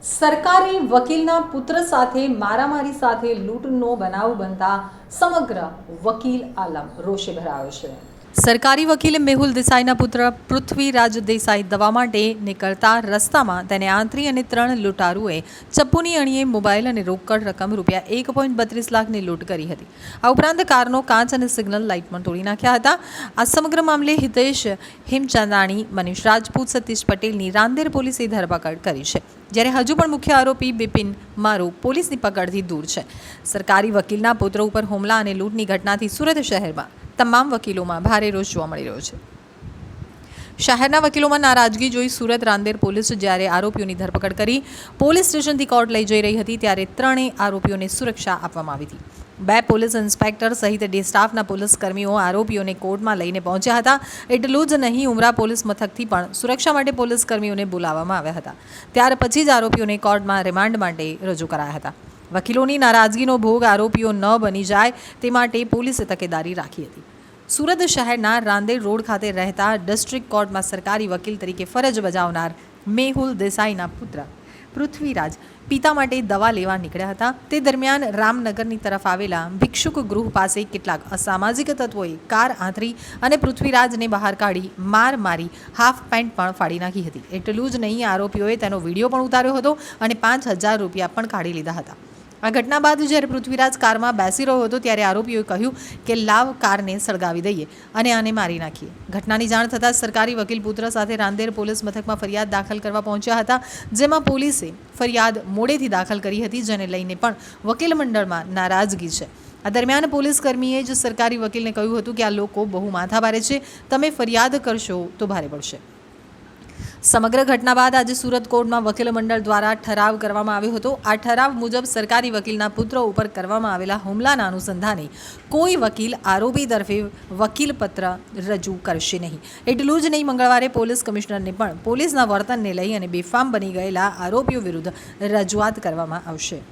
સરકારી વકીલના પુત્ર સાથે મારામારી સાથે લૂંટનો બનાવ બનતા સમગ્ર વકીલ આલમ રોષે ભરાયો છે। સરકારી વકીલ મેહુલ દેસાઈના પુત્ર પૃથ્વીરાજ દેસાઈ દવા માટે નીકળતા રસ્તામાં તેને આંતરી અને 3 લૂંટારુઓએ ચપ્પુની અણીએ મોબાઈલ અને રોકડ રકમ રૂપિયા 1.32 લાખની લૂંટ કરી હતી। આ ઉપરાંત કારનો કાચ અને સિગ્નલ લાઇટ પણ તોડી નાખ્યા હતા। આ સમગ્ર મામલે હિતેશ હિમચંદાણી, મનીષ રાજપૂત, સતીશ પટેલની રાંદેર પોલીસે ધરપકડ કરી છે, જ્યારે હજુ પણ મુખ્ય આરોપી બિપિન મારુ પોલીસની પકડથી દૂર છે। સરકારી વકીલના પુત્ર ઉપર હુમલા અને લૂંટની ઘટનાથી સુરત શહેરમાં તમામ વકીલોમાં ભારે રોષ જોવા મળી રહ્યો છે। શહેરના વકીલોમાં નારાજગી જોઈ સુરત રાંદેર પોલીસ જ્યારે આરોપીઓની ધરપકડ કરી પોલીસ સ્ટેશનથી કોર્ટ લઈ જઈ રહી હતી, ત્યારે ત્રણેય આરોપીઓને સુરક્ષા આપવામાં આવી હતી। 2 પોલીસ ઇન્સ્પેક્ટર સહિત ડે સ્ટાફના પોલીસ કર્મીઓ આરોપીઓને કોર્ટમાં લઈને પહોંચ્યા હતા। એટલું જ નહીં, ઉમરા પોલીસ મથકથી પણ સુરક્ષા માટે પોલીસ કર્મીઓને બોલાવવામાં આવ્યા હતા। ત્યાર પછી જ આરોપીઓને કોર્ટમાં રિમાન્ડ માટે રજૂ કરાયા હતા। વકીલોની નારાજગીનો ભોગ આરોપીઓ ન બની જાય તે માટે પોલીસે તકેદારી રાખી હતી। સુરત શહેરના રાંદેર રોડ ખાતે રહેતા ડિસ્ટ્રિક્ટ કોર્ટમાં સરકારી વકીલ તરીકે ફરજ બજાવનાર મેહુલ દેસાઈના પુત્ર પૃથ્વીરાજ પિતા માટે દવા લેવા નીકળ્યા હતા। તે દરમિયાન રામનગરની તરફ આવેલા ભિક્ષુક ગૃહ પાસે કેટલાક અસામાજિક તત્વોએ કાર આંતરી અને પૃથ્વીરાજને બહાર કાઢી માર મારી હાફ પેન્ટ પણ ફાડી નાખી હતી। એટલું જ નહીં, આરોપીઓએ તેનો વિડીયો પણ ઉતાર્યો હતો અને 5,000 રૂપિયા પણ કાઢી લીધા હતા। આ ઘટના બાદ જ્યારે પૃથ્વીરાજ કારમાં બેસી રહ્યો હતો ત્યારે આરોપીઓએ કહ્યું કે લાવ કારને સળગાવી દઈએ અને આને મારી નાખીએ। ઘટનાની જાણ થતાં સરકારી વકીલ પુત્ર સાથે રાંદેર પોલીસ મથકમાં ફરિયાદ દાખલ કરવા પહોંચ્યા હતા, જેમાં પોલીસે ફરિયાદ મોડેથી દાખલ કરી હતી, જેને લઈને પણ વકીલ મંડળમાં નારાજગી છે। આ દરમિયાન પોલીસ કર્મીએ જ સરકારી વકીલને કહ્યું હતું કે આ લોકો બહુ માથાભારે છે, તમે ફરિયાદ કરશો તો ભારે પડશે। સમગ્ર ઘટના બાદ આજે સુરત કોર્ટમાં વકીલ મંડળ દ્વારા ઠરાવ કરવામાં આવ્યો હતો। આ ઠરાવ મુજબ સરકારી વકીલના પુત્ર ઉપર કરવામાં આવેલા હુમલાના અનુસંધાને કોઈ વકીલ આરોપી તરફે વકીલપત્ર રજૂ કરશે નહીં। એટલું જ નહીં, મંગળવારે પોલીસ કમિશનરને પણ પોલીસના વર્તનને લઈ અને બેફામ બની ગયેલા આરોપીઓ વિરુદ્ધ રજૂઆત કરવામાં આવશે।